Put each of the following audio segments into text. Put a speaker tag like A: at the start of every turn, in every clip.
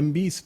A: MBs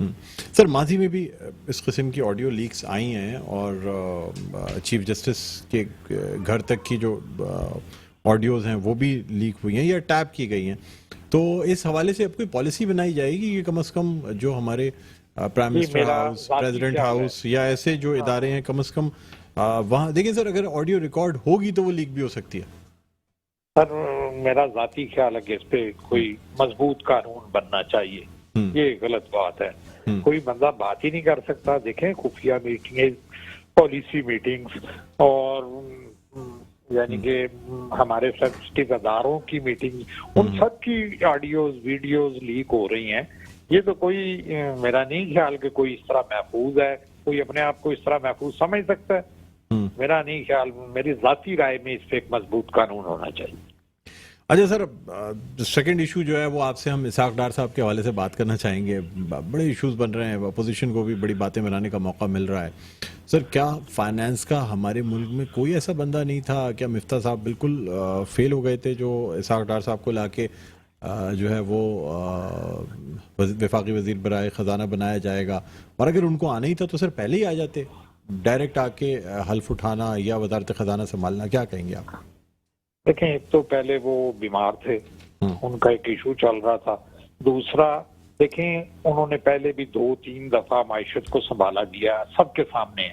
A: سر ماضی میں بھی اس قسم کی آڈیو لیکس آئی ہیں اور چیف جسٹس کے گھر تک کی جو آڈیوز ہیں وہ بھی لیک ہوئی ہیں یا ٹیپ کی گئی ہیں. تو اس حوالے سے اب کوئی پالیسی بنائی جائے گی کہ کم از کم جو ہمارے prime minister house, president house یا ایسے جو ادارے ہیں کم از کم وہاں دیکھیں سر اگر آڈیو ریکارڈ ہوگی تو وہ لیک بھی ہو سکتی ہے.
B: سر میرا ذاتی خیال ہے کہ اس پہ کوئی مضبوط قانون بننا چاہیے. یہ غلط بات ہے. کوئی بندہ بات ہی نہیں کر سکتا. دیکھیں خفیہ میٹنگیں، پالیسی میٹنگز اور یعنی کہ ہمارے سینسٹیو اداروں کی میٹنگ، ان سب کی آڈیوز ویڈیوز لیک ہو رہی ہیں. یہ تو کوئی میرا نہیں خیال کہ کوئی اس طرح محفوظ ہے، کوئی اپنے آپ کو اس طرح محفوظ سمجھ سکتا ہے. میرا نہیں خیال، میری ذاتی رائے میں اس پہ ایک مضبوط قانون ہونا چاہیے.
A: اچھا سر، سیکنڈ ایشو جو ہے وہ آپ سے ہم اسحاق ڈار صاحب کے حوالے سے بات کرنا چاہیں گے. بڑے ایشوز بن رہے ہیں، اپوزیشن کو بھی بڑی باتیں بنانے کا موقع مل رہا ہے. سر کیا فائنانس کا ہمارے ملک میں کوئی ایسا بندہ نہیں تھا؟ کیا مفتاح صاحب بالکل فیل ہو گئے تھے جو اسحاق ڈار صاحب کو لا کے جو ہے وہ وفاقی وزیر برائے خزانہ بنایا جائے گا؟ اور اگر ان کو آنا ہی تھا تو سر پہلے ہی آ جاتے، ڈائریکٹ آ کے حلف اٹھانا یا وزارت خزانہ سنبھالنا. کیا کہیں گے آپ؟
B: دیکھیں ایک تو پہلے وہ بیمار تھے، ان کا ایک ایشو چل رہا تھا. دوسرا دیکھیں انہوں نے پہلے بھی 2-3 دفعہ معیشت کو سنبھالا دیا، سب کے سامنے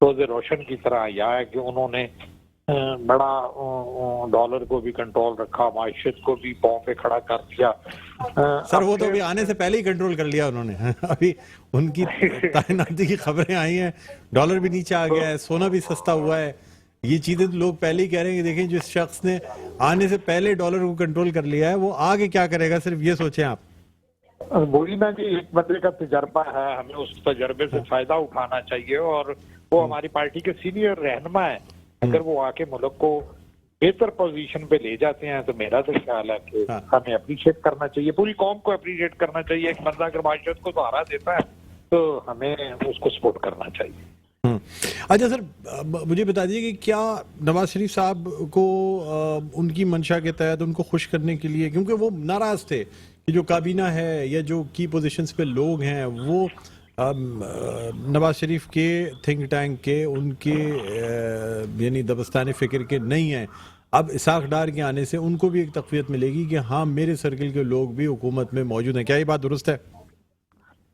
B: روز روشن کی طرح یہ ہے کہ انہوں نے بڑا ڈالر کو بھی کنٹرول رکھا، معیشت کو بھی پاؤں پہ کھڑا کر دیا.
A: سر وہ تو ابھی آنے سے پہلے ہی کنٹرول کر لیا انہوں نے. ابھی ان کی تعیناتی کی خبریں آئی ہیں، ڈالر بھی نیچے آ گیا ہے، سونا بھی سستا ہوا ہے. یہ چیزیں لوگ پہلے ہی کہہ رہے ہیں کہ دیکھیں جس شخص نے آنے سے پہلے ڈالر کو کنٹرول کر لیا ہے وہ آگے کیا کرے گا، صرف یہ سوچیں آپ.
B: وہی نا جی، ایک بندے کا تجربہ ہے، ہمیں اس تجربے سے فائدہ اٹھانا چاہیے. اور وہ ہماری پارٹی کے سینئر رہنما ہیں، اگر وہ آ کے ملک کو بہتر پوزیشن پہ لے جاتے ہیں تو میرا تو خیال ہے کہ ہمیں اپریشیٹ کرنا چاہیے، پوری قوم کو اپریشیٹ کرنا چاہیے. ایک بندہ اگر معیشت کو سہارا دیتا ہے تو ہمیں اس کو سپورٹ کرنا چاہیے.
A: اچھا سر مجھے بتا دیجیے کہ کیا نواز شریف صاحب کو ان کی منشا کے تحت ان کو خوش کرنے کے لیے، کیونکہ وہ ناراض تھے کہ جو کابینہ ہے یا جو کی پوزیشنز پہ لوگ ہیں وہ نواز شریف کے تھنک ٹینک کے، ان کے یعنی دبستان فکر کے نہیں ہیں. اب اسحاق ڈار کے آنے سے ان کو بھی ایک تقویت ملے گی کہ ہاں میرے سرکل کے لوگ بھی حکومت میں موجود ہیں. کیا یہ بات درست ہے؟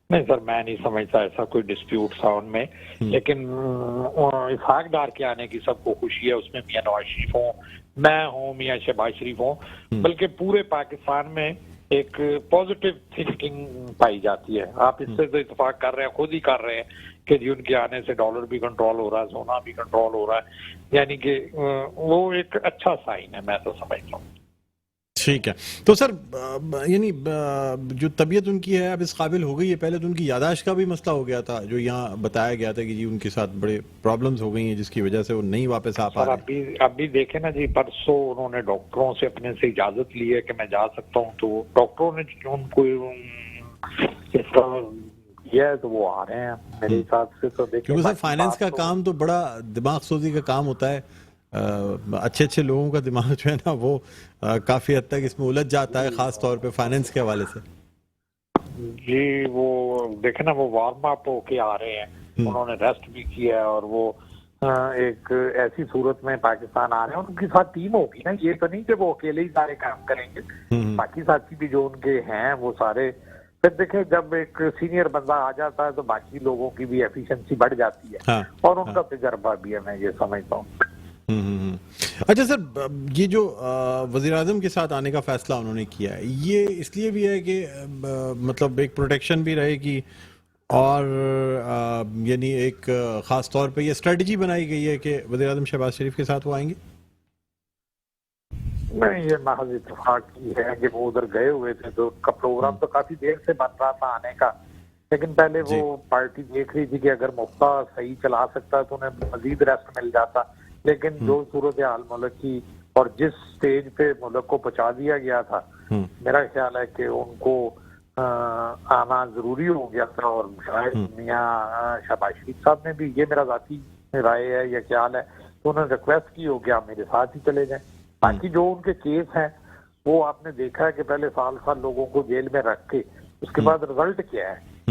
B: نہیں سر، میں نہیں سمجھتا ایسا کوئی ڈسپیوٹ تھا ان میں. لیکن اسحاق ڈار کے آنے کی سب کو خوشی ہے. اس میں میاں نواز شریف ہوں، میں ہوں، میاں شہباز شریف ہوں، بلکہ پورے پاکستان میں ایک پازیٹیو تھنکنگ پائی جاتی ہے. آپ اس سے تو اتفاق کر رہے ہیں، خود ہی کر رہے ہیں کہ جی ان کے آنے سے ڈالر بھی کنٹرول ہو رہا ہے، سونا بھی کنٹرول ہو رہا ہے. یعنی کہ وہ ایک اچھا سائن ہے، میں تو سمجھتا ہوں.
A: ٹھیک ہے. تو سر یعنی جو طبیعت ان کی ہے اب اس قابل ہو گئی ہے. پہلے تو ان کی یاداشت کا بھی مسئلہ ہو گیا تھا جو یہاں بتایا گیا تھا کہ جی ان کے ساتھ بڑے پرابلمز ہو گئی ہیں جس کی وجہ سے وہ نہیں واپس آ پا رہے.
B: اب بھی دیکھیں نا جی، پرسوں انہوں نے ڈاکٹروں سے اپنے سے اجازت لی ہے کہ میں جا سکتا ہوں، تو ڈاکٹروں نے ان کو اس طرح کیا ہے تو وہ آ رہے ہیں میرے حساب سے. تو دیکھیں
A: کیونکہ سر فائنینس کا کام تو بڑا دماغ سوزی کا کام ہوتا ہے. اچھے لوگوں کا دماغ جو ہے نا وہ کافی حد تک اس میں الجھ جاتا ہے، خاص طور پہ فائنینس کے حوالے سے.
B: جی وہ دیکھیں نا، وہ وارم اپ ہو کے آ رہے ہیں، انہوں نے ریسٹ بھی کیا ہے اور وہ ایک ایسی صورت میں پاکستان آ رہے ہیں. ان کے ساتھ ٹیم ہوگی نا، یہ تو نہیں کہ وہ اکیلے ہی سارے کام کریں گے. باقی ساتھی بھی جو ان کے ہیں وہ سارے. پھر دیکھیں جب ایک سینئر بندہ آ جاتا ہے تو باقی لوگوں کی بھی ایفیشنسی بڑھ جاتی ہے اور ان کا تجربہ بھی ہے، میں یہ سمجھتا ہوں.
A: اچھا سر، یہ جو وزیر اعظم کے ساتھ آنے کا فیصلہ انہوں نے کیا ہے یہ اس لیے بھی ہے کہ مطلب ایک پروٹیکشن بھی رہے گی اور یعنی ایک خاص طور پہ یہ اسٹریٹجی بنائی گئی ہے کہ وزیر اعظم شہباز شریف کے ساتھ وہ آئیں گے؟
B: نہیں، یہ محض اتفاق کی ہے کہ وہ ادھر گئے ہوئے تھے تو کا پروگرام تو کافی دیر سے بن رہا تھا آنے کا. لیکن پہلے وہ پارٹی دیکھ رہی تھی کہ اگر مفتاح صحیح چلا سکتا تو انہیں مزید ریسٹ مل جاتا. لیکن جو صورتحال ملک کی اور جس سٹیج پہ ملک کو پہنچا دیا گیا تھا، میرا خیال ہے کہ ان کو آنا ضروری ہو گیا تھا. اور شاید میاں شہباز شریف صاحب نے بھی، یہ میرا ذاتی رائے ہے یا خیال ہے، تو انہوں نے ریکویسٹ کی ہو کہ آپ میرے ساتھ ہی چلے جائیں. باقی جو ان کے کیس ہیں وہ آپ نے دیکھا ہے کہ پہلے سال لوگوں کو جیل میں رکھ کے اس کے بعد رزلٹ کیا ہے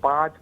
B: 5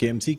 A: KMC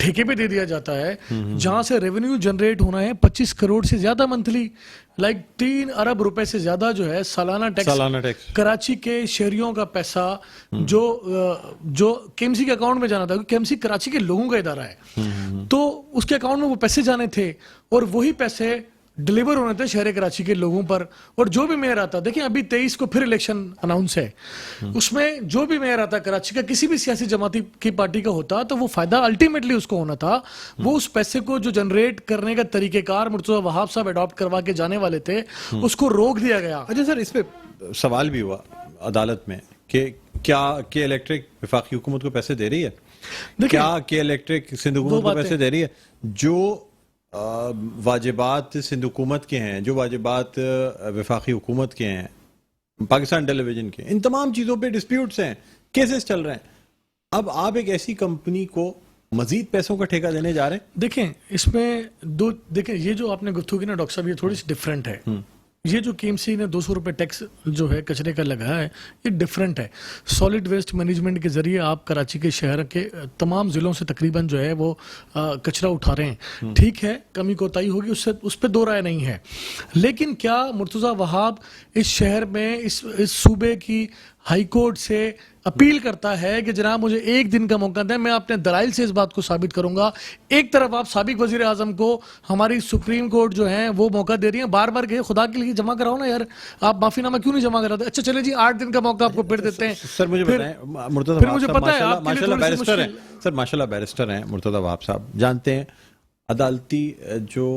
C: ٹھیکے پہ دے دیا جاتا ہے جہاں سے ریونیو جنریٹ ہونا ہے 25 کروڑ سے زیادہ منتھلی، لائک 3 ارب روپے سے زیادہ جو ہے سالانہ ٹیکس کراچی کے شہریوں کا پیسہ جو کے ایم سی کے اکاؤنٹ میں جانا تھا، کے ایم سی کراچی کے لوگوں کا ادارہ ہے، تو اس کے اکاؤنٹ میں وہ پیسے جانے تھے اور وہی پیسے ڈلیور ہونے تھے شہر کراچی کے لوگوں پر. اور جو بھی میئر آتا، دیکھیں ابھی 23 کو پھر الیکشن اناؤنس ہے، اس میں جو بھی میئر آتا کراچی کا کسی بھی سیاسی جماعتی کی پارٹی کا ہوتا تو وہ فائدہ الٹیمیٹلی اس کو ہونا تھا. وہ اس پیسے کو جو جنریٹ کرنے کا طریقہ کار مرتضی وہاب صاحب اڈاپٹ کروا کے جانے والے تھے اس کو روک دیا گیا.
A: اچھا سر، اس پہ سوال بھی ہوا عدالت میں کہ کیا کے الیکٹرک وفاقی حکومت کو پیسے دے رہی ہے، کیا کے الیکٹرک سندھ حکومت کو پیسے دے رہی ہے؟ جو واجبات سندھ حکومت کے ہیں، جو واجبات وفاقی حکومت کے ہیں، پاکستان ٹیلی ویژن کے، ان تمام چیزوں پہ ڈسپیوٹس ہیں، کیسز چل رہے ہیں. اب آپ ایک ایسی کمپنی کو مزید پیسوں کا ٹھیکہ دینے جا رہے ہیں.
C: دیکھیں اس میں دیکھیں یہ جو آپ نے گفتگو کی نا ڈاکٹر صاحب، یہ تھوڑی سی ڈفرینٹ ہے. یہ جو کے ایم سی نے 200 روپے ٹیکس جو ہے کچرے کا لگایا ہے، یہ ڈفرینٹ ہے. سالڈ ویسٹ مینجمنٹ کے ذریعے آپ کراچی کے شہر کے تمام ضلعوں سے تقریباً جو ہے وہ کچرا اٹھا رہے ہیں. ٹھیک ہے، کمی کوتاہی ہوگی، اس پہ دو رائے نہیں ہے. لیکن کیا مرتضی وہاب اس شہر میں اس صوبے کی ہائی کورٹ سے اپیل کرتا ہے کہ جناب مجھے ایک دن کا موقع دیں، میں اپنے دلائل سے اس بات کو ثابت کروں گا؟ ایک طرف آپ سابق وزیر اعظم کو ہماری سپریم کورٹ جو ہے وہ موقع دے رہی ہیں، بار بار کہ خدا کے لیے جمع کراؤ نا یار، آپ معافی نامہ کیوں نہیں جمع کراتے؟ اچھا چلے جی 8 دن کا موقع آپ کو پھر دیتے ہیں.
A: سر مجھے بتائیں، مرتضی وہاب صاحب ماشاءاللہ بیرسٹر ہیں، سر ماشاءاللہ بیرسٹر ہیں مرتضی وہاب صاحب، جانتے ہیں عدالتی جو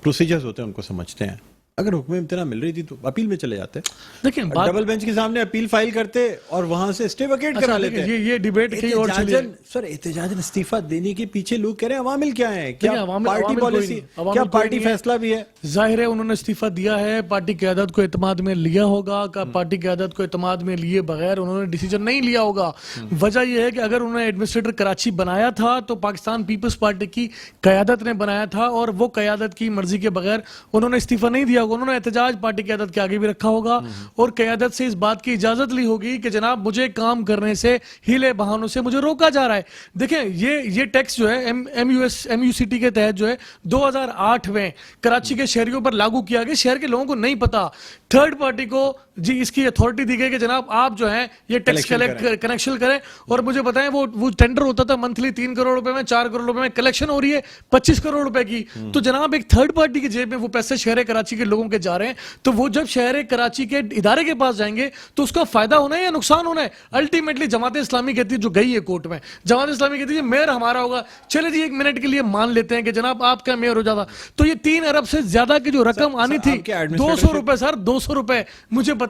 A: پروسیجرز ہوتے ہیں ان کو سمجھتے ہیں. اگر حکم امتناع مل رہی تھی تو اپیل میں چلے جاتے،
C: دیکھیں
A: ڈبل بینچ کے سامنے اپیل فائل کرتے اور وہاں سے اسٹے ویکیٹ کرا لیتے.
C: یہ ڈیبیٹ کہیں اور چلی ہے.
A: سر احتجاجاً استعفیٰ دینے کے پیچھے لوگ کہہ رہے ہیں عوامل کیا ہیں، کیا پارٹی پالیسی، کیا پارٹی فیصلہ بھی ہے؟
C: ظاہر ہے انہوں نے استعفیٰ دیا ہے، پارٹی قیادت کو اعتماد میں لیا ہوگا، پارٹی قیادت کو اعتماد میں لیے بغیر انہوں نے ڈیسیجن نہیں لیا ہوگا. وجہ یہ ہے کہ اگر انہوں نے ایڈمنسٹریٹر کراچی بنایا تھا تو پاکستان پیپلز پارٹی کی قیادت نے بنایا تھا، اور وہ قیادت کی مرضی کے بغیر انہوں نے استعفیٰ نہیں دیا ہوگا. انہوں نے احتجاج پارٹی قیادت کے آگے بھی رکھا ہوگا اور قیادت سے اس بات کی اجازت لی ہوگی کہ جناب مجھے کام کرنے سے ہیلے بہانوں سے مجھے روکا جا رہا ہے. دیکھیں یہ ٹیکس جو ہے ایم یو سی ٹی کے تحت جو ہے 2008 میں کراچی کے شہریوں پر لاگو کیا گیا. شہر کے لوگوں کو نہیں پتا، تھرڈ پارٹی کو جی اس کی اتھارٹی دی گئی کہ جناب آپ جو ہیں یہ ٹیکس کنیکشن کریں. اور مجھے بتائیں وہ ٹینڈر ہوتا تھا منتھلی 3 کروڑ روپے میں، 4 کروڑ روپے میں کلیکشن ہو رہی ہے 25 کروڑ روپے کی. تو جناب ایک تھرڈ پارٹی کی جیب میں وہ پیسے شہر کراچی کے لوگوں کے جا رہے ہیں، تو وہ جب شہر کراچی کے ادارے کے پاس جائیں گے تو اس کا فائدہ ہونا ہے یا نقصان ہونا ہے؟ الٹیمیٹلی جماعت اسلامی کہتی ہے، جو گئی ہے کورٹ میں، جماعت اسلامی کہتی ہے میئر ہمارا ہوگا. چلے جی 1 منٹ کے لیے مان لیتے ہیں کہ جناب آپ کا میئر ہو جاتا، تو یہ 3 ارب سے زیادہ کی جو رقم آنی تھی 200 روپے، سر 200 روپے، مجھے بتائیں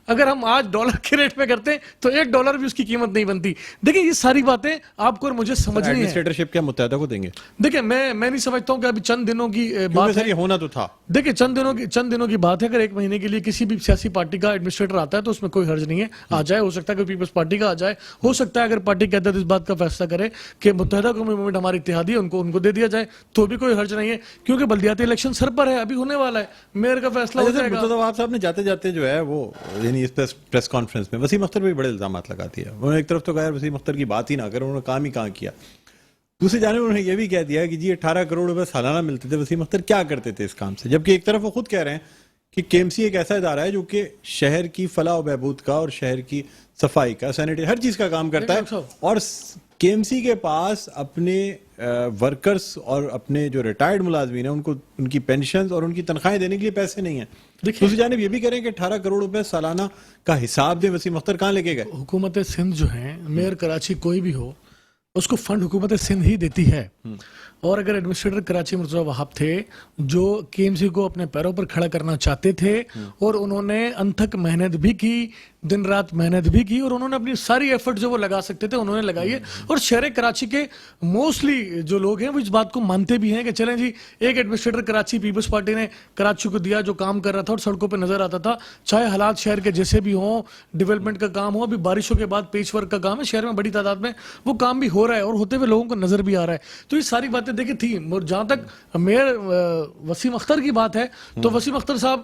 C: اگر ہم آج ڈالر کے ریٹ میں کرتے ہیں تو $1 بھی اس کی قیمت نہیں بنتی. دیکھیں یہ ساری باتیں آپ کو اور مجھے سمجھنی ہے.
A: ایڈمنسٹریٹرشپ کیا متحدہ کو دیں گے؟
C: دیکھیں میں نہیں سمجھتا ہوں کہ ابھی چند دنوں کی بات ہے،
A: یہ ہونا تو تھا.
C: دیکھیں چند دنوں کی بات ہے. اگر 1 مہینے کے لیے کسی بھی سیاسی پارٹی کا ایڈمنسٹریٹر آتا ہے تو اس میں کوئی حرج نہیں ہے، آ جائے. ہو سکتا ہے کہ پیپلز پارٹی کا آ جائے، ہو سکتا ہے اگر پارٹی قیادت اس بات کا فیصلہ کرے کہ متحدہ قومی موومنٹ ہماری اتحادی ہے ان کو دے دیا جائے تو بھی کوئی حرج نہیں ہے، کیونکہ بلدیاتی الیکشن سر پر ہے، ابھی ہونے والا ہے، میئر کا فیصلہ ہو جائے گا.
A: مرتضی وہاب صاحب نے جاتے جاتے جو ہے وہ یعنی اس پریس کانفرنس میں وسیم اختر پہ بھی بڑے الزامات لگاتی ہے. انہوں نے ایک طرف تو کہا وسیم اختر کی بات ہی نہ کریں، انہوں نے کام ہی کہاں کیا. دوسری جانب انہوں نے یہ بھی کہہ دیا کہ جی 18 کروڑ روپے سالانہ ملتے تھے، وسیم اختر کیا کرتے تھے اس کام سے؟ جبکہ ایک طرف وہ خود کہہ رہے ہیں کہ کے ایم سی ایک ایسا ادارہ ہے جو کہ شہر کی فلاح و بہبود کا اور شہر کی صفائی کا، سینیٹری، ہر چیز کا کام کرتا ہے. اور کے ایم سی کے پاس اپنے ورکرز اور اپنے جو ریٹائرڈ ملازمین ہیں ان کی پینشنز اور ان کی تنخواہیں دینے کے لیے پیسے نہیں ہیں. دوسری جانب یہ بھی کہہ رہے ہیں کہ 18 کروڑ روپے سالانہ کا حساب دیں. وسیم اختر کہاں لے کے گئے؟
C: حکومت سندھ جو ہے، میئر کراچی کوئی بھی ہو، اس کو فنڈ حکومت سندھ ہی دیتی ہے. اور اگر ایڈمنسٹریٹر کراچی مرتضی وہاب تھے جو کے ایم سی کو اپنے پیروں پر کھڑا کرنا چاہتے تھے، اور انہوں نے انتھک محنت بھی کی، دن رات محنت بھی کی، اور انہوں نے اپنی ساری ایفرٹ جو وہ لگا سکتے تھے انہوں نے لگائی ہے. اور شہر کراچی کے موسٹلی جو لوگ ہیں وہ اس بات کو مانتے بھی ہیں کہ چلیں جی ایک ایڈمنسٹریٹر کراچی پیپلز پارٹی نے کراچی کو دیا جو کام کر رہا تھا اور سڑکوں پہ نظر آتا تھا، چاہے حالات شہر کے جیسے بھی ہوں، ڈیولپمنٹ کا کام ہو، ابھی بارشوں کے بعد پیچ ورک کا کام ہے شہر میں بڑی تعداد میں، وہ کام بھی ہو رہا ہے اور ہوتے ہوئے لوگوں کو نظر بھی آ رہا ہے. تو یہ ساری باتیں دیکھیں تھیں. جہاں تک میئر وسیم اختر کی بات ہے تو وسیم اختر صاحب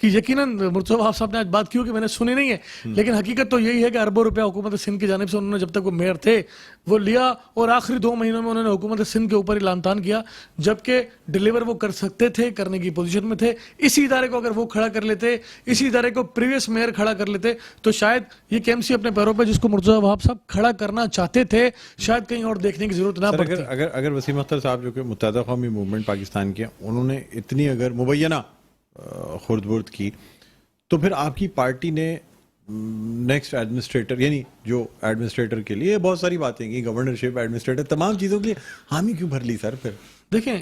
C: کہ یقیناً مرتضی وہاب صاحب نے آج بات کی ہو کہ میں نے سنی نہیں ہے, لیکن حقیقت تو یہی ہے کہ اربوں روپیہ حکومت سندھ کی جانب سے انہوں نے جب تک وہ میئر تھے وہ لیا, اور آخری 2 مہینوں میں انہوں نے حکومت سندھ کے اوپر لعن طعن کیا, جبکہ ڈیلیور وہ کر سکتے تھے, کرنے کی پوزیشن میں تھے. اسی ادارے کو اگر وہ کھڑا کر لیتے, اسی ادارے کو پریویس میئر کھڑا کر لیتے, تو شاید یہ KMC اپنے پیروں پہ جس کو مرتضی وہاب صاحب کھڑا کرنا چاہتے تھے شاید کہیں اور دیکھنے کی ضرورت نہ پڑتی.
A: اگر وسیم اختر صاحب جو کہ متحدہ قومی موومنٹ پاکستان کے, انہوں نے اتنی اگر مبینہ خرد برد کی, تو پھر آپ کی پارٹی نے نیکسٹ ایڈمنسٹریٹر, یعنی جو ایڈمنسٹریٹر کے لیے بہت ساری باتیں کی, گورنرشپ, ایڈمنسٹریٹر, تمام چیزوں کے لیے حامی کیوں بھر لی سر؟ پھر
C: دیکھیں,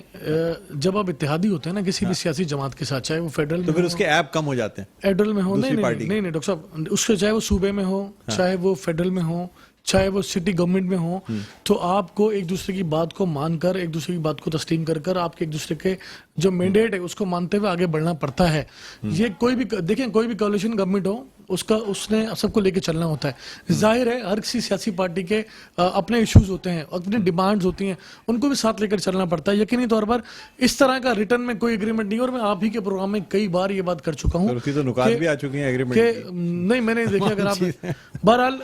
C: جب آپ اتحادی ہوتے ہیں نا کسی بھی سیاسی جماعت کے ساتھ, چاہے وہ فیڈرل
A: تو پھر اس کے ایپ کم ہو جاتے ہیں,
C: ایڈرل میں ہو, نہیں ڈاکٹر صاحب, اس کے چاہے وہ صوبے میں ہو, چاہے وہ فیڈرل میں ہو, چاہے وہ سٹی گورنمنٹ میں ہو, تو آپ کو ایک دوسرے کی بات کو مان کر, ایک دوسرے کی بات کو تسلیم کر کر, آپ کے ایک دوسرے کے جو مینڈیٹ ہے اس کو مانتے ہوئے آگے بڑھنا پڑتا ہے. یہ کوئی بھی دیکھیں, کوئی بھی کولیشن گورنمنٹ ہو, اس نے سب کو لے کے چلنا ہوتا ہے. ظاہر ہے ہر کسی سیاسی پارٹی کے اپنے ایشوز ہوتے ہیں, اپنی ڈیمانڈز ہوتی ہیں, ان کو بھی ساتھ لے کر چلنا پڑتا ہے. یقینی طور پر اس طرح کا ریٹرن میں کوئی ایگریمنٹ نہیں, اور میں آپ ہی کے پروگرام میں کئی بار یہ بات کر چکا ہوں
A: تو نکات بھی آ چکی ہیں ایگریمنٹ
C: کہ نہیں, میں نے دیکھا اگر آپ بہرحال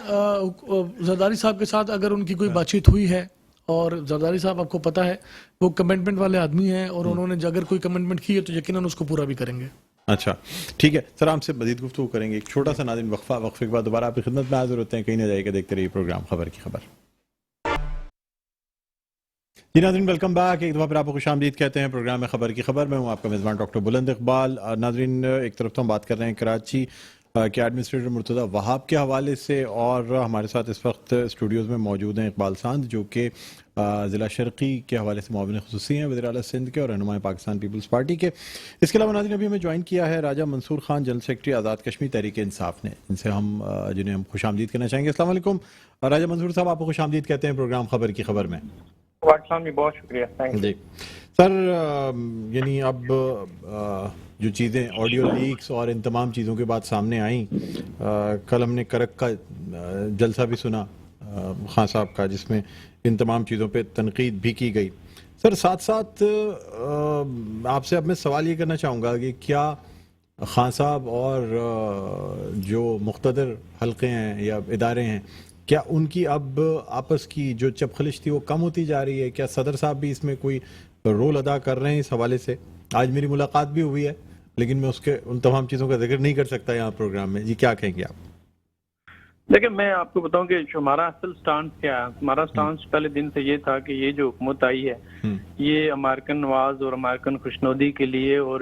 C: زرداری صاحب کے ساتھ اگر ان کی کوئی بات چیت ہوئی ہے, اور زرداری صاحب آپ کو پتا ہے وہ کمٹمنٹ والے آدمی ہیں, اور انہوں نے اگر کوئی کمٹمنٹ کی ہے تو یقیناً اس کو پورا بھی کریں گے.
A: اچھا ٹھیک ہے سر, ہم سے مزید گفتگو کریں گے. ایک چھوٹا سا ناظرین وقفے کے بعد دوبارہ آپ کی خدمت میں حاضر ہوتے ہیں. کہیں نہ جائے گا, دیکھتے رہیے پروگرام خبر کی خبر. جی ناظرین, ویلکم بیک. ایک دفعہ پھر آپ کو خوش آمدید کہتے ہیں پروگرام میں خبر کی خبر. میں ہوں آپ کا میزبان ڈاکٹر بلند اقبال. ناظرین, ایک طرف تو ہم بات کر رہے ہیں کراچی کے ایڈمنسٹریٹر مرتضی وہاب کے حوالے سے, اور ہمارے ساتھ اس وقت اسٹوڈیوز میں موجود ہیں اقبال ساندھ جو کہ ضلع شرقی کے حوالے سے معاون خصوصی ہیں وزیر اعلیٰ سندھ کے اور رہنما پاکستان پیپلز پارٹی کے. اس کے علاوہ ناظرین ابھی ہمیں جوائن کیا ہے راجہ منصور خان, جنرل سیکرٹری آزاد کشمیر تحریک انصاف نے, جنہیں ہم خوش آمدید کہنا چاہیں گے. السلام علیکم راجہ منصور صاحب, آپ کو خوش آمدید کہتے ہیں پروگرام خبر کی خبر میں.
B: بہت شکریہ.
A: جی سر, یعنی اب جو چیزیں آڈیو لیکس اور ان تمام چیزوں کے بعد سامنے آئیں, کل ہم نے کرک کا جلسہ بھی سنا خان صاحب کا, جس میں ان تمام چیزوں پہ تنقید بھی کی گئی. سر ساتھ ساتھ آپ سے اب میں سوال یہ کرنا چاہوں گا کہ کیا خان صاحب اور جو مقتدر حلقے ہیں یا ادارے ہیں, کیا ان کی اب آپس کی جو چپخلش تھی وہ کم ہوتی جا رہی ہے؟ کیا صدر صاحب بھی اس میں کوئی رول ادا کر رہے ہیں اس حوالے سے؟ آج میری ملاقات بھی ہوئی ہے, لیکن میں ان تمام چیزوں کا ذکر نہیں کر سکتا یہاں پروگرام میں. جی کیا کہیں گے آپ؟
D: دیکھیں, میں آپ کو بتاؤں کہ ہمارا اصل سٹانس کیا ہے. ہمارا سٹانس پہلے دن سے یہ تھا کہ یہ جو حکومت آئی ہے یہ امریکن نواز اور امریکن خوشنودی کے لیے, اور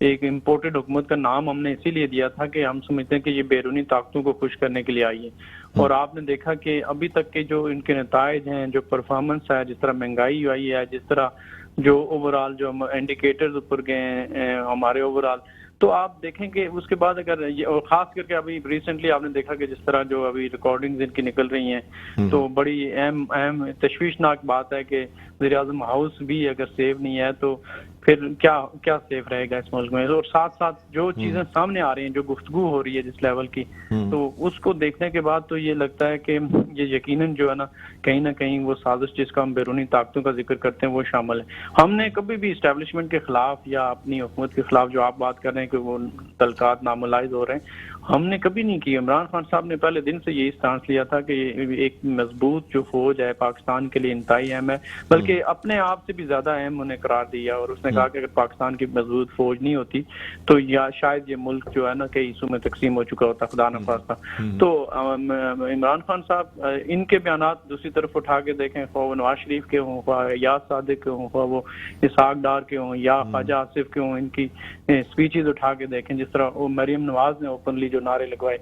D: ایک امپورٹڈ حکومت کا نام ہم نے اسی لیے دیا تھا کہ ہم سمجھتے ہیں کہ یہ بیرونی طاقتوں کو خوش کرنے کے لیے آئی ہے. اور آپ نے دیکھا کہ ابھی تک کے جو ان کے نتائج ہیں, جو پرفارمنس ہے, جس طرح مہنگائی آئی ہے, جس طرح جو اوور آل جو انڈیکیٹرز اوپر گئے ہیں ہمارے اوور آل, تو آپ دیکھیں کہ اس کے بعد اگر اور خاص کر کے ابھی ریسنٹلی آپ نے دیکھا کہ جس طرح جو ابھی ریکارڈنگز ان کی نکل رہی ہیں, تو بڑی اہم تشویشناک بات ہے کہ وزیر اعظم ہاؤس بھی اگر سیف نہیں ہے تو پھر کیا سیف رہے گا اس ملک میں. اور ساتھ ساتھ جو چیزیں سامنے آ رہی ہیں, جو گفتگو ہو رہی ہے جس لیول کی, تو اس کو دیکھنے کے بعد تو یہ لگتا ہے کہ یہ یقیناً جو ہے نا کہیں وہ سازش جس کا ہم بیرونی طاقتوں کا ذکر کرتے ہیں وہ شامل ہے. ہم نے کبھی بھی اسٹیبلشمنٹ کے خلاف یا اپنی حکومت کے خلاف جو آپ بات کر رہے ہیں کہ وہ تلقات ناملاحظ ہو رہے ہیں, ہم نے کبھی نہیں کی. عمران خان صاحب نے پہلے دن سے یہی سٹانس لیا تھا کہ ایک مضبوط جو فوج ہے پاکستان کے لیے انتہائی اہم ہے, بلکہ اپنے آپ سے بھی زیادہ اہم انہیں قرار دیا, اور اس نے کہا کہ اگر پاکستان کی مضبوط فوج نہیں ہوتی تو یا شاید یہ ملک جو ہے نا کئی حصوں میں تقسیم ہو چکا ہوتا, خدا نخواستہ. تو عمران خان صاحب ان کے بیانات دوسری طرف اٹھا کے دیکھیں, خواہ وہ نواز شریف کے ہوں, خواہ یاس صادق کے ہوں, خواہ وہ اسحاق ڈار کے ہوں یا خواجہ آصف کے ہوں, ان کی اسپیچز اٹھا کے دیکھیں, جس طرح وہ مریم نواز نے اوپنلی جو نعرے لگوائے,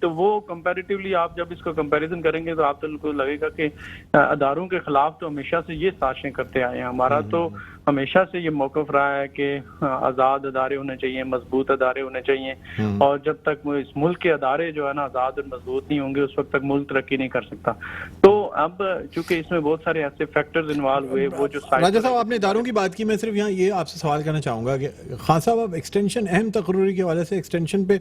D: تو وہ کمپیریٹیولی آپ جب اس کو کمپیریزن کریں گے تو آپ کو لگے گا کہ اداروں کے خلاف تو ہمیشہ سے یہ سازشیں کرتے آئے ہیں. ہمارا تو ہمیشہ سے یہ موقف رہا ہے کہ آزاد ادارے ہونے چاہیے, مضبوط ادارے ہونے چاہیے, اور جب تک اس ملک کے ادارے جو ہے نا آزاد اور مضبوط نہیں ہوں گے اس وقت تک ملک ترقی نہیں کر سکتا. تو اب چونکہ اس میں بہت سارے ایسے فیکٹرز انوالو ہوئے, وہ جو
A: راجہ صاحب آپ نے اداروں کی بات کی, میں صرف یہاں یہ آپ سے سوال کرنا چاہوں گا کہ خان صاحب اب ایکسٹینشن, اہم تقرری کے حوالے سے ایکسٹینشن پہ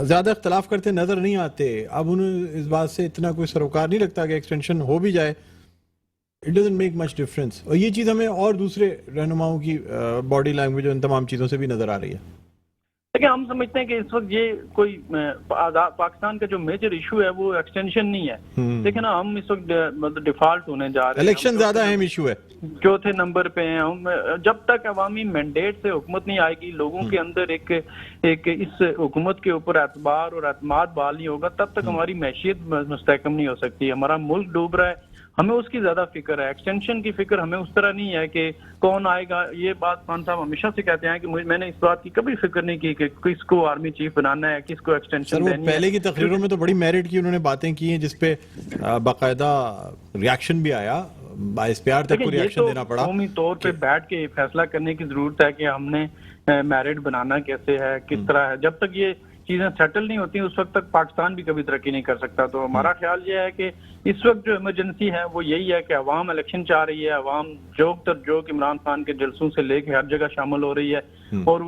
A: زیادہ اختلاف کرتے نظر نہیں آتے. اب انہیں اس بات سے اتنا کوئی سروکار نہیں لگتا کہ ایکسٹینشن ہو بھی جائے, it doesn't make much difference. اور یہ چیز ہمیں اور دوسرے رہنماؤں کی باڈی لینگویج اور ان تمام چیزوں سے بھی نظر آ رہی ہے.
D: لیکن ہم سمجھتے ہیں کہ اس وقت یہ کوئی پاکستان کا جو میجر ایشو ہے وہ ایکسٹینشن نہیں ہے، لیکن ہم اس وقت مطلب ڈیفالٹ ہونے جا رہے ہیں،
A: الیکشن زیادہ اہم ایشو ہے،
D: چوتھے نمبر پہ ہیں ہم۔ جب تک عوامی مینڈیٹ سے حکومت نہیں آئے گی، لوگوں کے اندر ایک اس حکومت کے اوپر اعتبار اور اعتماد بحال نہیں ہوگا، تب تک ہماری معیشت مستحکم نہیں ہو سکتی۔ ہمارا ملک ڈوب رہا ہے، ہمیں اس کی زیادہ فکر ہے، ایکسٹینشن کی فکر ہمیں اس طرح نہیں ہے کہ کون آئے گا۔ یہ بات خان صاحب ہمیشہ سے کہتے ہیں کہ میں نے اس بات کی کبھی فکر نہیں کی کہ کس کو آرمی چیف بنانا ہے، کس کو ایکسٹینشن دینی ہے۔
A: پہلے کی تقریروں میں تو بڑی میرٹ کی انہوں نے باتیں کی ہیں جس پہ باقاعدہ ریاکشن بھی آیا، باعث پیار تک کو ریاکشن دینا پڑا۔
D: قومی طور پہ بیٹھ کے فیصلہ کرنے کی ضرورت ہے کہ ہم نے میرٹ بنانا کیسے ہے، کس طرح ہے۔ جب تک یہ چیزیں سیٹل نہیں ہوتی اس وقت تک پاکستان بھی کبھی ترقی نہیں کر سکتا۔ تو ہمارا خیال یہ ہے کہ اس وقت جو ایمرجنسی ہے وہ یہی ہے کہ عوام الیکشن چاہ رہی ہے، عوام جوک تر جوک عمران خان کے جلسوں سے لے کے ہر جگہ شامل ہو رہی ہے، اور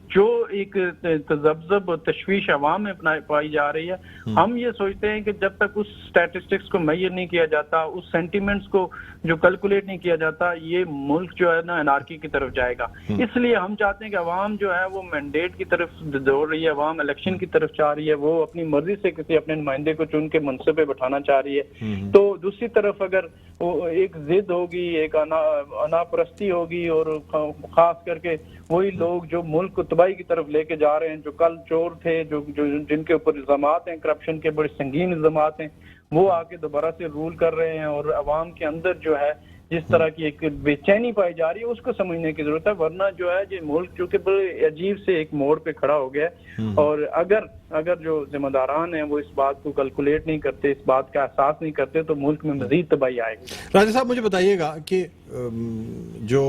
D: جو ایک تذبذب اور تشویش عوام میں پائی جا رہی ہے، ہم یہ سوچتے ہیں کہ جب تک اس اسٹیٹسٹکس کو میئر نہیں کیا جاتا، اس سینٹیمنٹس کو جو کیلکولیٹ نہیں کیا جاتا، یہ ملک جو ہے نا انارکی کی طرف جائے گا۔ اس لیے ہم چاہتے ہیں کہ عوام جو ہے وہ مینڈیٹ کی طرف دوڑ رہی ہے، عوام الیکشن کی طرف چاہ رہی ہے، وہ اپنی مرضی سے کسی اپنے نمائندے کو چن کے منصب پہ بٹھانا چاہ رہی ہے۔ تو دوسری طرف اگر ایک ضد ہوگی، ایک انا پرستی ہوگی، اور خاص کر کے وہی لوگ جو ملک کو تباہی کی طرف لے کے جا رہے ہیں، جو کل چور تھے، جن کے اوپر الزامات ہیں کرپشن کے، بڑے سنگین الزامات ہیں، وہ آ کے دوبارہ سے رول کر رہے ہیں، اور عوام کے اندر جو ہے جس طرح کی ایک بے چینی پائی جا رہی ہے اس کو سمجھنے کی ضرورت ہے۔ ورنہ جو ہے یہ ملک چونکہ بڑے عجیب سے ایک موڑ پہ کھڑا ہو گیا ہے، اور اگر جو ذمہ داران ہیں وہ اس بات کو کیلکولیٹ نہیں کرتے، اس بات کا احساس نہیں کرتے، تو ملک میں مزید تباہی آئے گی۔
A: راجہ صاحب مجھے بتائیے گا کہ جو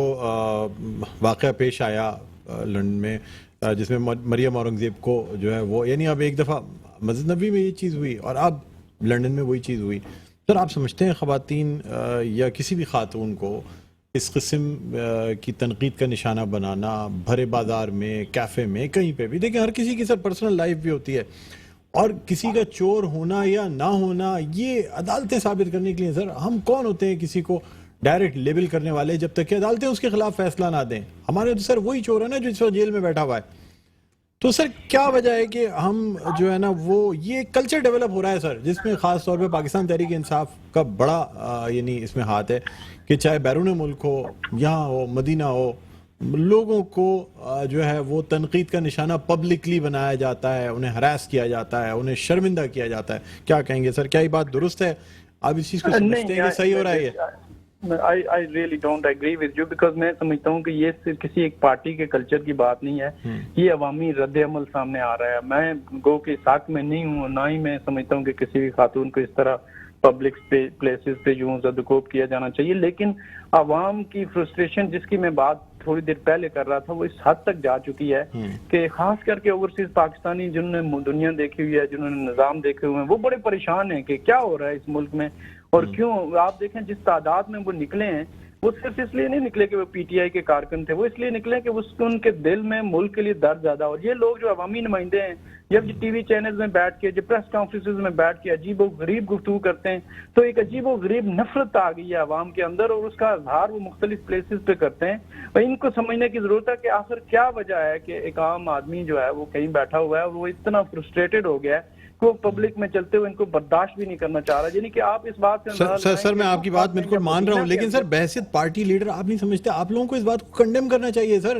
A: واقعہ پیش آیا لندن میں، جس میں مریم اورنگزیب کو جو ہے وہ، یعنی اب ایک دفعہ مسجد نبوی میں یہ چیز ہوئی اور اب لندن میں وہی چیز ہوئی، سر آپ سمجھتے ہیں خواتین یا کسی بھی خاتون کو اس قسم کی تنقید کا نشانہ بنانا بھرے بازار میں، کیفے میں، کہیں پہ بھی، دیکھیں ہر کسی کی سر پرسنل لائف بھی ہوتی ہے، اور کسی کا چور ہونا یا نہ ہونا یہ عدالتیں ثابت کرنے کے لیے، سر ہم کون ہوتے ہیں کسی کو ڈائریکٹ لیبل کرنے والے جب تک کہ عدالتیں اس کے خلاف فیصلہ نہ دیں؟ ہمارے تو سر وہی چور ہے نا جو اس وقت جیل میں بیٹھا ہوا ہے۔ تو سر کیا وجہ ہے کہ ہم جو ہے نا وہ یہ کلچر ڈیولپ ہو رہا ہے سر، جس میں خاص طور پہ پاکستان تحریک انصاف کا بڑا یعنی اس میں ہاتھ ہے کہ چاہے بیرون ملک ہو، یہاں ہو، مدینہ ہو، لوگوں کو جو ہے وہ تنقید کا نشانہ پبلکلی بنایا جاتا ہے، انہیں ہراس کیا جاتا ہے، انہیں شرمندہ کیا جاتا ہے۔ کیا کہیں گے سر، کیا یہ بات درست ہے؟ آپ اس چیز کو سمجھتے ہیں کہ صحیح ہو رہا ہے یہ؟
D: I really don't agree with you because میں سمجھتا ہوں کہ یہ صرف کسی ایک پارٹی کے کلچر کی بات نہیں ہے، یہ عوامی رد عمل سامنے آ رہا ہے۔ میں گو کے ساتھ میں نہیں ہوں، نہ ہی میں سمجھتا ہوں کہ کسی بھی خاتون کو اس طرح پبلک پلیسز پہ یوں زدوکوب کیا جانا چاہیے، لیکن عوام کی فرسٹریشن جس کی میں بات تھوڑی دیر پہلے کر رہا تھا وہ اس حد تک جا چکی ہے کہ خاص کر کے اوورسیز پاکستانی جنہوں نے دنیا دیکھی ہوئی ہے، جنہوں نے نظام دیکھے ہوئے ہیں، وہ بڑے پریشان ہیں کہ کیا ہو رہا ہے اس ملک میں، اور کیوں آپ دیکھیں جس تعداد میں وہ نکلے ہیں وہ صرف اس لیے نہیں نکلے کہ وہ پی ٹی آئی کے کارکن تھے، وہ اس لیے نکلے کہ ان کے دل میں ملک کے لیے درد زیادہ۔ اور یہ لوگ جو عوامی نمائندے ہیں جب ٹی وی چینلز میں بیٹھ کے، جب پریس کانفرنسز میں بیٹھ کے عجیب و غریب گفتگو کرتے ہیں تو ایک عجیب و غریب نفرت آ گئی ہے عوام کے اندر، اور اس کا اظہار وہ مختلف پلیسز پہ کرتے ہیں۔ اور ان کو سمجھنے کی ضرورت ہے کہ آخر کیا وجہ ہے کہ ایک عام آدمی جو ہے وہ کہیں بیٹھا ہوا ہے اور وہ اتنا فرسٹریٹڈ ہو گیا ہے کہ وہ پبلک میں چلتے ہوئے ان کو برداشت بھی نہیں کرنا چاہ رہا۔ یعنی کہ آپ اس بات سے
A: سر میں آپ کی بات بالکل مان رہا ہوں، لیکن سر بحثیت پارٹی لیڈر آپ نہیں سمجھتے آپ لوگوں کو اس بات کو کنڈیم کرنا چاہیے سر،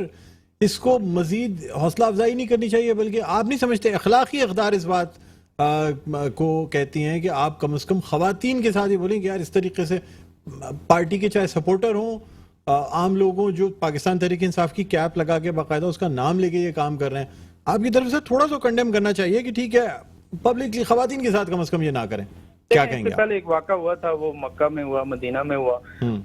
A: اس کو مزید حوصلہ افزائی نہیں کرنی چاہیے، بلکہ آپ نہیں سمجھتے اخلاقی اقدار اس بات کو کہتی ہیں کہ آپ کم از کم خواتین کے ساتھ ہی بولیں کہ یار اس طریقے سے پارٹی کے چاہے سپورٹر ہوں، عام لوگوں جو پاکستان تحریک انصاف کی کیپ لگا کے باقاعدہ اس کا نام لے کے یہ کام کر رہے ہیں، آپ کی طرف سے تھوڑا سا کنڈیم کرنا چاہیے کہ ٹھیک ہے پبلکلی خواتین کے ساتھ کم از کم یہ نہ کریں۔ کیا کہیں گے؟
D: پہلے ایک واقعہ ہوا تھا، وہ مکہ میں ہوا، مدینہ میں ہوا،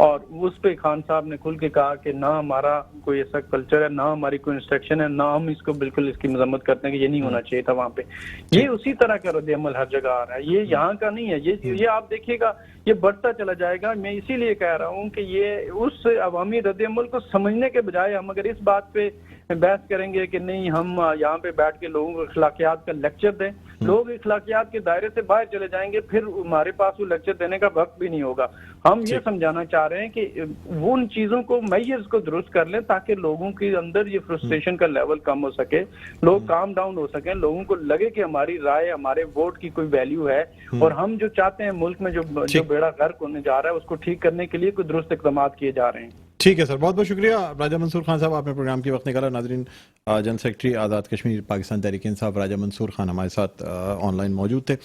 D: اور اس پہ خان صاحب نے کھل کے کہا کہ نہ ہمارا کوئی ایسا کلچر ہے، نہ ہماری کوئی انسٹرکشن ہے، نہ ہم اس کو بالکل اس کی مذمت کرتے ہیں کہ یہ نہیں ہونا چاہیے تھا وہاں پہ۔ یہ اسی طرح کا رد عمل ہر جگہ آ رہا ہے، یہ یہاں کا نہیں ہے، یہ آپ دیکھیے گا یہ بڑھتا چلا جائے گا۔ میں اسی لیے کہہ رہا ہوں کہ یہ اس عوامی رد عمل کو سمجھنے کے بجائے ہم اگر اس بات پہ بحث کریں گے کہ نہیں ہم یہاں پہ بیٹھ کے لوگوں کو اخلاقیات کا لیکچر دیں، لوگ اخلاقیات کے دائرے سے باہر چلے جائیں گے، پھر ہمارے پاس وہ لیکچر دینے کا وقت بھی نہیں ہوگا۔ ہم یہ سمجھانا چاہ رہے ہیں کہ وہ ان چیزوں کو میئرز کو درست کر لیں تاکہ لوگوں کے اندر یہ فرسٹریشن کا لیول کم ہو سکے, لوگ کام ڈاؤن ہو سکیں, لوگوں کو لگے کہ ہماری رائے, ہمارے ووٹ کی کوئی ویلیو ہے, اور ہم جو چاہتے ہیں ملک میں جو بیڑا غرق ہونے جا رہا ہے اس کو ٹھیک کرنے کے لیے کوئی درست اقدامات کیے جا رہے ہیں.
A: ٹھیک ہے سر, بہت بہت شکریہ راجہ منصور خان صاحب, آپ نے پروگرام کے وقت نکالا. ناظرین, جنرل سیکرٹری آزاد کشمیر پاکستان تحریک انصاف راجہ منصور خان ہمارے ساتھ آن لائن موجود تھے.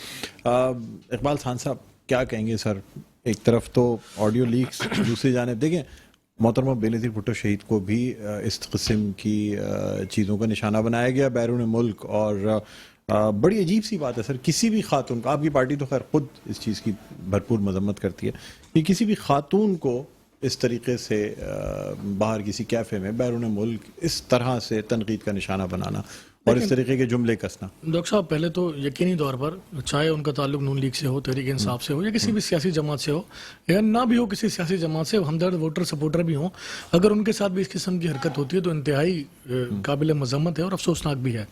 A: اقبال خان صاحب کیا کہیں گے سر؟ ایک طرف تو آڈیو لیکس, دوسری جانب دیکھیں محترمہ بے نظیر بھٹو شہید کو بھی اس قسم کی چیزوں کا نشانہ بنایا گیا بیرون ملک, اور بڑی عجیب سی بات ہے سر, کسی بھی خاتون کو, آپ کی پارٹی تو خیر خود اس چیز کی بھرپور مذمت کرتی ہے, کہ کسی بھی خاتون کو اس طریقے سے باہر کسی کیفے میں بیرون ملک اس طرح سے تنقید کا نشانہ بنانا اور اس طریقے کے جملے کسنا.
C: ڈاکٹر صاحب, پہلے تو یقینی طور پر چاہے ان کا تعلق نون لیگ سے ہو, تحریک انصاف سے ہو, یا کسی بھی سیاسی جماعت سے ہو, یا نہ بھی ہو کسی سیاسی جماعت سے, ہمدرد ووٹر سپورٹر بھی ہوں, اگر ان کے ساتھ بھی اس قسم کی حرکت ہوتی ہے تو انتہائی قابل مذمت ہے اور افسوسناک بھی ہے.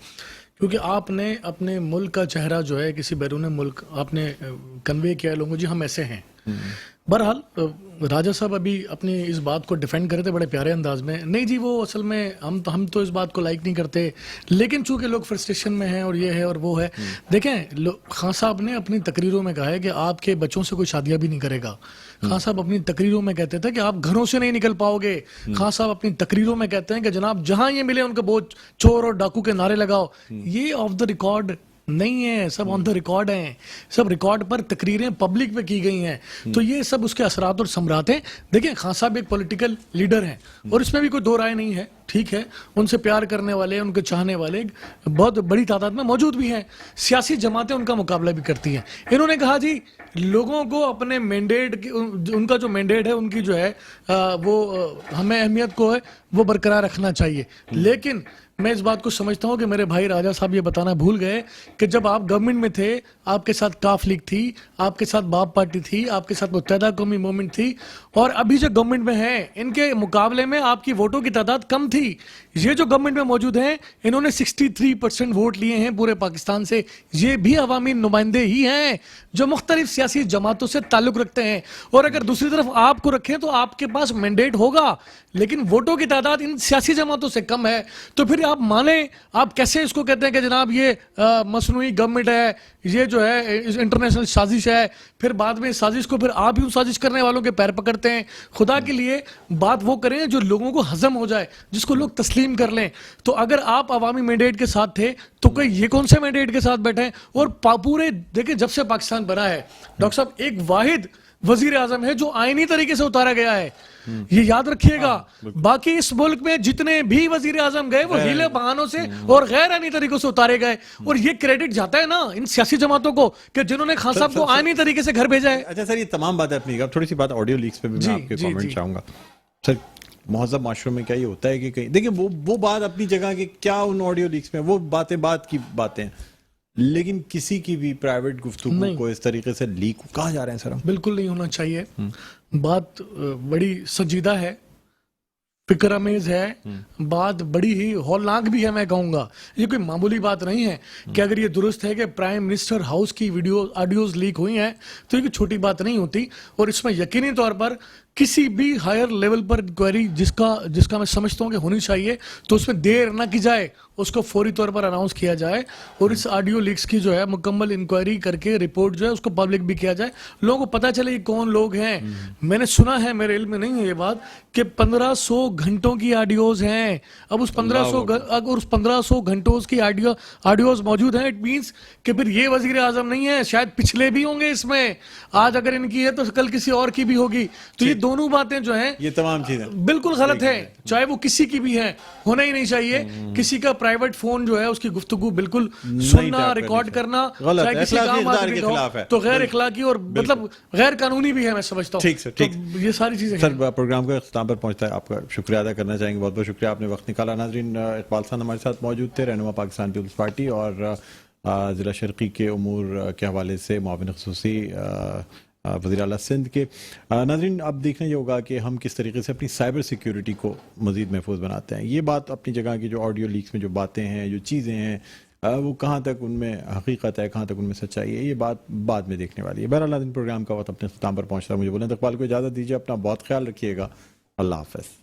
C: کیونکہ آپ نے اپنے ملک کا چہرہ جو ہے کسی بیرون ملک آپ نے کنوے کیا ہے لوگوں, جی ہم ایسے ہیں. بہرحال راجہ صاحب ابھی اپنی اس بات کو ڈیفینڈ کر رہے تھے بڑے پیارے انداز میں, نہیں جی وہ اصل میں ہم تو اس بات کو لائک نہیں کرتے, لیکن چونکہ لوگ فرسٹریشن میں ہیں اور یہ ہے اور وہ ہے. دیکھیں خان صاحب نے اپنی تقریروں میں کہا ہے کہ آپ کے بچوں سے کوئی شادیاں بھی نہیں کرے گا. خان صاحب اپنی تقریروں میں کہتے تھے کہ آپ گھروں سے نہیں نکل پاؤ گے. خان صاحب اپنی تقریروں میں کہتے ہیں کہ جناب جہاں یہ ملے ان کو بہت چور اور ڈاکو کے نعرے لگاؤ. یہ آف دا ریکارڈ نہیں ہے, سب آن دا ریکارڈ ہیں, سب ریکارڈ پر تقریریں پبلک پہ کی گئی ہیں. تو یہ سب اس کے اثرات اور ثمرات ہیں. دیکھیں خان صاحب ایک پولیٹیکل لیڈر ہیں اور اس میں بھی کوئی دو رائے نہیں ہے, ٹھیک ہے, ان سے پیار کرنے والے, ان کے چاہنے والے بہت بڑی تعداد میں موجود بھی ہیں. سیاسی جماعتیں ان کا مقابلہ بھی کرتی ہیں. انہوں نے کہا جی لوگوں کو اپنے مینڈیٹ, ان کا جو مینڈیٹ ہے ان کی جو ہے وہ ہمیں اہمیت کو ہے وہ برقرار رکھنا چاہیے. لیکن میں اس بات کو سمجھتا ہوں کہ میرے بھائی راجہ صاحب یہ بتانا بھول گئے کہ جب آپ گورنمنٹ میں تھے آپ کے ساتھ کاف لیگ تھی, آپ کے ساتھ باب پارٹی تھی, آپ کے ساتھ متحدہ قومی موومنٹ تھی, اور ابھی جو گورنمنٹ میں ہیں ان کے مقابلے میں آپ کی ووٹوں کی تعداد کم تھی. یہ جو گورنمنٹ میں موجود ہیں انہوں نے 63% ووٹ لیے ہیں پورے پاکستان سے. یہ بھی عوامی نمائندے ہی ہیں جو مختلف سیاسی جماعتوں سے تعلق رکھتے ہیں. اور اگر دوسری طرف آپ کو رکھیں تو آپ کے پاس مینڈیٹ ہوگا, لیکن ووٹوں کی تعداد ان سیاسی جماعتوں سے کم ہے. تو پھر آپ مانیں, آپ کیسے اس کو کہتے ہیں کہ جناب یہ مصنوعی گورنمنٹ ہے, یہ جو ہے انٹرنیشنل سازش ہے, پھر بعد میں سازش کو پھر آپ ہی سازش کرنے والوں کے پیر پکڑتے ہیں. خدا کے لیے بات وہ کریں جو لوگوں کو ہضم ہو جائے, جس کو لوگ تسلیم کر لیں. تو اگر آپ عوامی مینڈیٹ کے ساتھ تھے تو کوئی یہ کون سے مینڈیٹ کے ساتھ بیٹھے؟ اور پورے دیکھیں جب سے پاکستان بنا ہے ڈاکٹر صاحب ایک واحد وزیر اعظم ہے جو آئینی طریقے سے اتارا گیا ہے, یہ یاد رکھیے گا. باقی اس ملک میں جتنے بھی وزیر اعظم گئے وہ ہیلے بہانوں سے اور غیر آئینی طریقوں سے اتارے گئے. اور یہ کریڈٹ جاتا ہے نا ان سیاسی جماعتوں کو کہ جنہوں نے خان صاحب کو آئینی طریقے سے گھر بھیجا ہے.
A: اچھا سر, یہ تمام باتیں اپنی, تھوڑی سی بات آڈیو لیکس پہ بھی میں آپ کے کامنٹ چاہوں گا سر. مہذب معاشروں میں کیا یہ ہوتا ہے کہ کہیں دیکھیں وہ بات اپنی جگہ کہ کیا ان آڈیو لیکس میں وہ باتیں بات کی باتیں, لیکن کسی کی بھی پرائیویٹ گفتگو کو اس طریقے سے لیک کہا جا رہے ہیں سر؟
C: بالکل نہیں ہونا چاہیے. بات بڑی سنجیدہ ہے, فکر امیز ہے, بات بڑی ہی ہولناک بھی ہے. میں کہوں گا یہ کوئی معمولی بات نہیں ہے کہ اگر یہ درست ہے کہ پرائم منسٹر ہاؤس کی ویڈیو آڈیوز لیک ہوئی ہیں تو یہ کوئی چھوٹی بات نہیں ہوتی. اور اس میں یقینی طور پر کسی بھی ہائر لیول پر انکوائری جس کا میں سمجھتا ہوں کہ ہونی چاہیے تو اس میں دیر نہ کی جائے, اس کو فوری طور پر اناؤنس کیا جائے اور اس آڈیو لیکس کی جو ہے مکمل انکوائری کر کے رپورٹ جو ہے اس کو پبلک بھی کیا جائے, لوگوں کو پتہ چلے یہ کون لوگ ہیں. میں نے سنا ہے, میرے علم میں نہیں ہے یہ بات, کہ 1500 گھنٹوں کی آڈیوز ہیں. اب اس 1500 گھنٹوں کی آڈیوز موجود ہیں, اٹ مینس کہ پھر یہ وزیر اعظم نہیں ہے, شاید پچھلے بھی ہوں گے اس میں. آج اگر ان کی ہے تو کل کسی اور کی بھی ہوگی. تو یہ دونوں باتیں جو ہیں
A: یہ تمام چیزیں
C: بالکل غلط ہے, چاہے وہ کسی کی بھی ہیں, ہونا ہی نہیں چاہیے. کسی کا پرائیویٹ فون جو ہے اس کی گفتگو بالکل سننا, ریکارڈ کرنا, چاہے کسی عام آدمی کا ہو, تو غیر اخلاقی اور مطلب غیر قانونی بھی ہے, میں سمجھتا ہوں. تو یہ ساری چیزیں
A: سر پروگرام کا اختتام پر پہنچتا ہے, آپ کا شکریہ ادا کرنا چاہیں گے. بہت بہت شکریہ, آپ نے وقت نکالا. ناظرین, اقبال صاحب ہمارے ساتھ موجود تھے, رہنما پاکستان پیپلز پارٹی اور ضلع شرقی کے امور کے حوالے سے معاون خصوصی وزیر اعلیٰ سندھ کے. ناظرین, اب دیکھنا یہ ہوگا کہ ہم کس طریقے سے اپنی سائبر سیکیورٹی کو مزید محفوظ بناتے ہیں. یہ بات اپنی جگہ کی جو آڈیو لیکس میں جو باتیں ہیں, جو چیزیں ہیں, وہ کہاں تک ان میں حقیقت ہے، کہاں تک ان میں سچائی ہے، یہ بات بعد میں دیکھنے والی ہے۔ بہرحال ناظرین، پروگرام کا وقت اپنے اختتام پر پہنچتا ہے، مجھے بلند اقبال کو اجازت دیجیے، اپنا بہت خیال رکھیے گا، اللہ حافظ۔